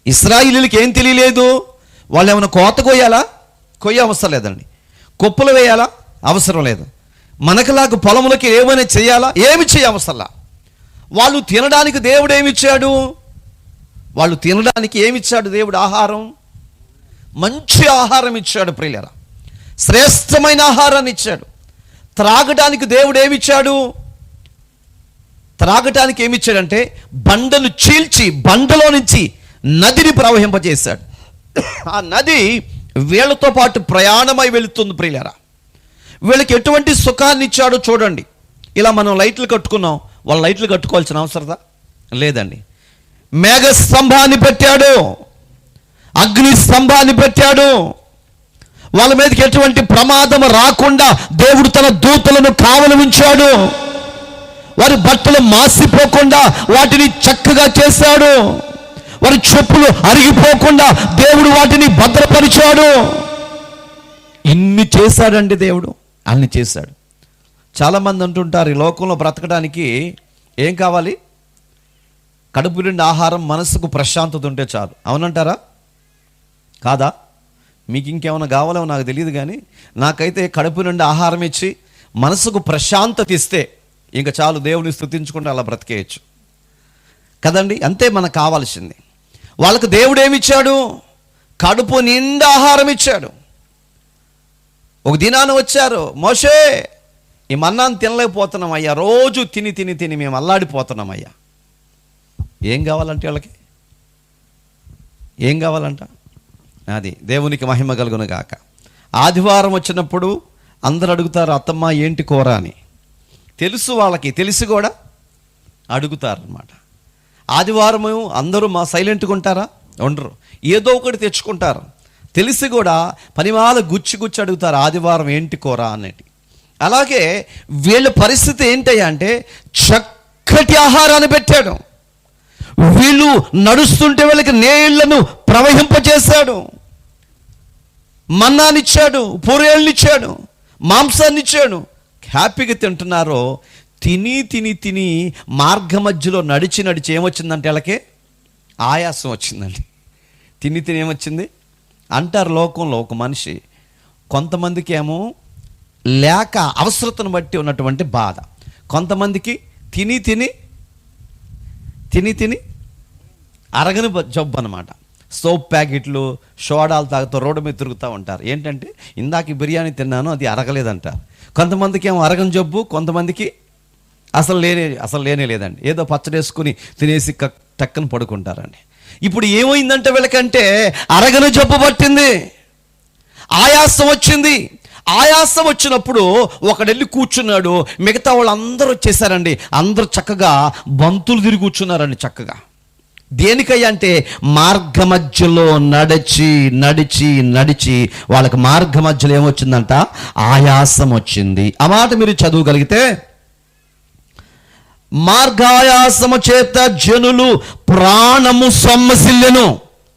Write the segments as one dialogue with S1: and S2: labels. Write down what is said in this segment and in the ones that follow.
S1: ఇశ్రాయేలీయులకి ఏం తెలియలేదు? వాళ్ళు ఏమైనా కోత కొయ్యాలా? కొయ్య అవసరం లేదండి. కుప్పలు వేయాలా? అవసరం లేదు. మనకులాగా పొలములకి ఏమైనా చేయాలా? ఏమి చేయవసరంలా. వాళ్ళు తినడానికి దేవుడు ఏమిచ్చాడు? వాళ్ళు తినడానికి ఏమిచ్చాడు దేవుడు? ఆహారం, మంచి ఆహారం ఇచ్చాడు ప్రియులారా, శ్రేష్టమైన ఆహారాన్ని ఇచ్చాడు. త్రాగడానికి దేవుడు ఏమిచ్చాడు? త్రాగటానికి ఏమిచ్చాడంటే బండను చీల్చి బండలో నుంచి నదిని ప్రవహింపజేశాడు. ఆ నది వీళ్ళతో పాటు ప్రయాణమై వెళుతుంది ప్రియులారా. వీళ్ళకి ఎటువంటి సుఖాన్ని ఇచ్చాడో చూడండి. ఇలా మనం లైట్లు కట్టుకున్నాం, వాళ్ళ లైట్లు కట్టుకోవాల్సిన అవసరత లేదండి. మేఘ స్తంభాన్ని పెట్టాడు, అగ్ని స్తంభాన్ని పెట్టాడు. వాళ్ళ మీదకి ఎటువంటి ప్రమాదం రాకుండా దేవుడు తన దూతలను కావలి ఉంచాడు. వారి బట్టలు మాసిపోకుండా వాటిని చక్కగా చేశాడు. వారి చెప్పులు అరిగిపోకుండా దేవుడు వాటిని భద్రపరిచాడు. ఇన్ని చేశాడండి దేవుడు, అన్ని చేశాడు. చాలామంది అంటుంటారు, ఈ లోకంలో బ్రతకడానికి ఏం కావాలి? కడుపు నిండా ఆహారం, మనసుకు ప్రశాంతత ఉంటే చాలు. అవునంటారా? కాదా? మీకు ఇంకేమైనా కావాలో నాకు తెలియదు, కానీ నాకైతే కడుపు నిండా ఆహారం ఇచ్చి మనసుకు ప్రశాంతత ఇస్తే ఇంకా చాలు, దేవుని స్తుతించుకుంటూ అలా బ్రతికేయచ్చు కదండి. అంతే మనకు కావాల్సింది. వాళ్ళకు దేవుడు ఏమిచ్చాడు? కడుపు నిండా ఆహారం ఇచ్చాడు. ఒక దినాన వచ్చారు, మోషే ఈ మన్నాను తినలేకపోతున్నాం అయ్యా, రోజు తిని తిని తిని మేము అల్లాడిపోతున్నాం అయ్యా. ఏం కావాలంటే వాళ్ళకి? ఏం కావాలంట? అది దేవునికి మహిమ కలుగును గాక. ఆదివారం వచ్చినప్పుడు అందరు అడుగుతారు, అత్తమ్మ ఏంటి కూర అని. తెలుసు వాళ్ళకి, తెలిసి కూడా అడుగుతారు అన్నమాట. ఆదివారం అందరూ సైలెంట్గా ఉంటారా? ఉండరు, ఏదో ఒకటి తెచ్చుకుంటారు. తెలిసి కూడా పనిమాల గుచ్చి గుచ్చి అడుగుతారు, ఆదివారం ఏంటి కూర అనేది. అలాగే వీళ్ళ పరిస్థితి ఏంటయ్యా అంటే చక్కటి ఆహారాన్ని పెట్టాడు. వీళ్ళు నడుస్తుంటే వీళ్ళకి నీళ్లను ప్రవహింపచేశాడు. మన్నానిచ్చాడు, పూరేళ్ళనిచ్చాడు, మాంసాన్నిచ్చాడు. హ్యాపీగా తింటున్నారో. తిని తిని తిని మార్గ మధ్యలో నడిచి నడిచి ఏమొచ్చిందంటే వాళ్ళకి ఆయాసం వచ్చిందండి. తిని తిని ఏమొచ్చింది అంటారు లోకంలో. ఒక మనిషి, కొంతమందికి ఏమో లేక అవసరతను బట్టి ఉన్నటువంటి బాధ, కొంతమందికి తిని తిని తిని తిని అరగని జబ్బు అనమాట. సోప్ ప్యాకెట్లు, సోడాలు తాగుతూ రోడ్డు మీద తిరుగుతూ ఉంటారు. ఏంటంటే ఇందాక బిర్యానీ తిన్నాను, అది అరగలేదంటారు. కొంతమందికి ఏమో అరగని జబ్బు, కొంతమందికి అసలు లేనే లేదండి. ఏదో పచ్చడి వేసుకుని తినేసి టక్కన పడుకుంటారండి. ఇప్పుడు ఏమైందంటే వీళ్ళకంటే అరగని జబ్బు పట్టింది, ఆయాసం వచ్చింది. ఆయాసం వచ్చినప్పుడు ఒకడెళ్ళి కూర్చున్నాడు, మిగతా వాళ్ళు అందరూ వచ్చేసారండి. అందరూ చక్కగా బంతులు తిరిగి కూర్చున్నారండి చక్కగా. దేనికయ్యా అంటే మార్గ మధ్యలో నడిచి నడిచి నడిచి వాళ్ళకి మార్గ మధ్యలో ఏమొచ్చిందంట? ఆయాసం వచ్చింది. ఆ మాట మీరు చదవగలిగితే, మార్గాయాసము చేత జనులు ప్రాణము సొమ్మసిల్లెను.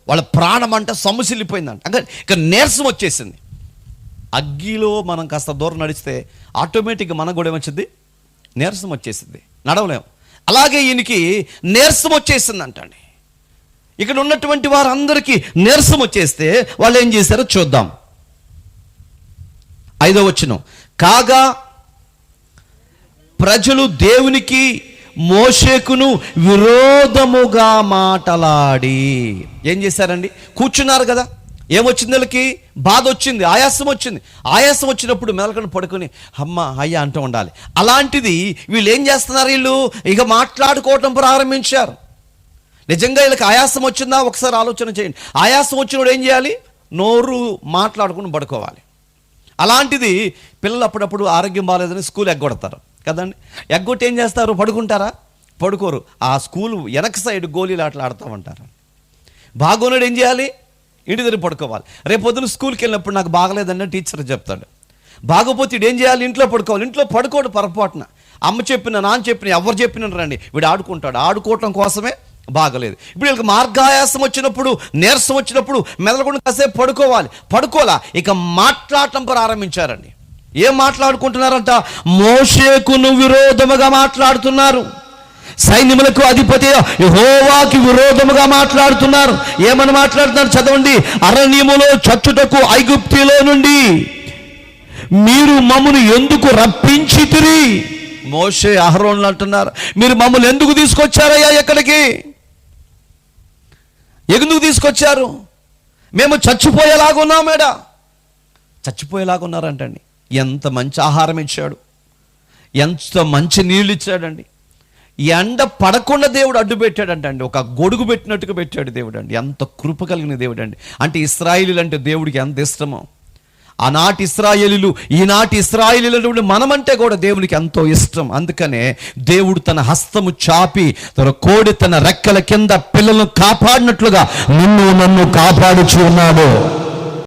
S1: వాళ్ళ ప్రాణం అంట సొమ్మసిల్లిపోయిందంట. అంటే ఇక నీరసం వచ్చేసింది. అగ్గిలో మనం కాస్త దూరం నడిస్తే ఆటోమేటిక్గా మనకు కూడా ఏమొచ్చింది? నీరసం వచ్చేసింది, నడవలేము. అలాగే ఈయనకి నీరసం వచ్చేసిందంటండి. ఇక్కడ ఉన్నటువంటి వారందరికీ నీరసం వచ్చేస్తే వాళ్ళు ఏం చేశారో చూద్దాం. 5వ వచనం, కాగా ప్రజలు దేవునికి మోషేకును విరోధముగా మాటలాడి ఏం చేశారండి? కూర్చున్నారు కదా, ఏమొచ్చింది? వాళ్ళకి బాధ వచ్చింది, ఆయాసం వచ్చింది. ఆయాసం వచ్చినప్పుడు మెలకను పడుకొని అమ్మ అయ్యా అంటూ ఉండాలి. అలాంటిది వీళ్ళు ఏం చేస్తున్నారు? వీళ్ళు ఇక మాట్లాడుకోవటం ప్రారంభించారు. నిజంగా వీళ్ళకి ఆయాసం వచ్చిందా? ఒకసారి ఆలోచన చేయండి. ఆయాసం వచ్చినప్పుడు ఏం చేయాలి? నోరు మాట్లాడుకుని పడుకోవాలి. అలాంటిది పిల్లలు అప్పుడప్పుడు ఆరోగ్యం బాగాలేదని స్కూల్ ఎగ్గొడతారు కదండి. ఎగ్గొట్టి ఏం చేస్తారు? పడుకుంటారా? పడుకోరు. ఆ స్కూల్ వెనక సైడ్ గోళీలు ఆటలు ఉంటారు. బాగోనాడు ఏం చేయాలి? ఇంటి దగ్గర పడుకోవాలి. రేపు పొద్దున స్కూల్కి వెళ్ళినప్పుడు నాకు బాగలేదని టీచర్ చెప్తాడు. బాగోపోతే ఇడు ఏం చేయాలి? ఇంట్లో పడుకోవాలి. ఇంట్లో పడుకోడు పొరపాటున. అమ్మ చెప్పిన, నాన్న చెప్పిన, ఎవరు చెప్పిన రండి, వీడు ఆడుకుంటాడు. ఆడుకోవటం కోసమే బాగలేదు. ఇప్పుడు వీళ్ళకి మార్గాయాసం వచ్చినప్పుడు, నీరసం వచ్చినప్పుడు మెదలకుండా కాసేపు పడుకోవాలి. పడుకోలా, ఇక మాట్లాడటం ప్రారంభించారండి. ఏం మాట్లాడుకుంటున్నారంట? మోషేకును విరోధముగా మాట్లాడుతున్నారు. సైన్యములకు అధిపతి యెహోవాకి విరోధముగా మాట్లాడుతున్నారు. ఏమని మాట్లాడుతున్నారు చదవండి. అరణ్యములో చచ్చుటకు ఐగుప్తులో నుండి మీరు మమ్మను ఎందుకు రప్పించితిరి? మోషే అహరోనులు అంటున్నారు, మీరు మమ్మల్ని ఎందుకు తీసుకొచ్చారయ్యా? ఎక్కడికి ఎందుకు తీసుకొచ్చారు? మేము చచ్చిపోయేలాగున్నామేడా. చచ్చిపోయేలాగున్నారంటండి. ఎంత మంచి ఆహారం ఇచ్చాడు, ఎంత మంచి నీళ్ళు ఇచ్చాడండి. ఎండ పడకుండా దేవుడు అడ్డు పెట్టాడంటండి. ఒక గొడుగు పెట్టినట్టుగా పెట్టాడు దేవుడు అండి. ఎంత కృప కలిగిన దేవుడు అండి. అంటే ఇశ్రాయేలీలు అంటే దేవుడికి ఎంత ఇష్టమో. ఆనాటి ఇశ్రాయేలీలు ఈనాటి ఇశ్రాయేలీలు మనమంటే కూడా దేవునికి ఎంతో ఇష్టం. అందుకనే దేవుడు తన హస్తము చాపి తన కోడి తన రెక్కల కింద పిల్లలను కాపాడినట్లుగా నిన్ను నన్ను కాపాడుచు ఉన్నాడు.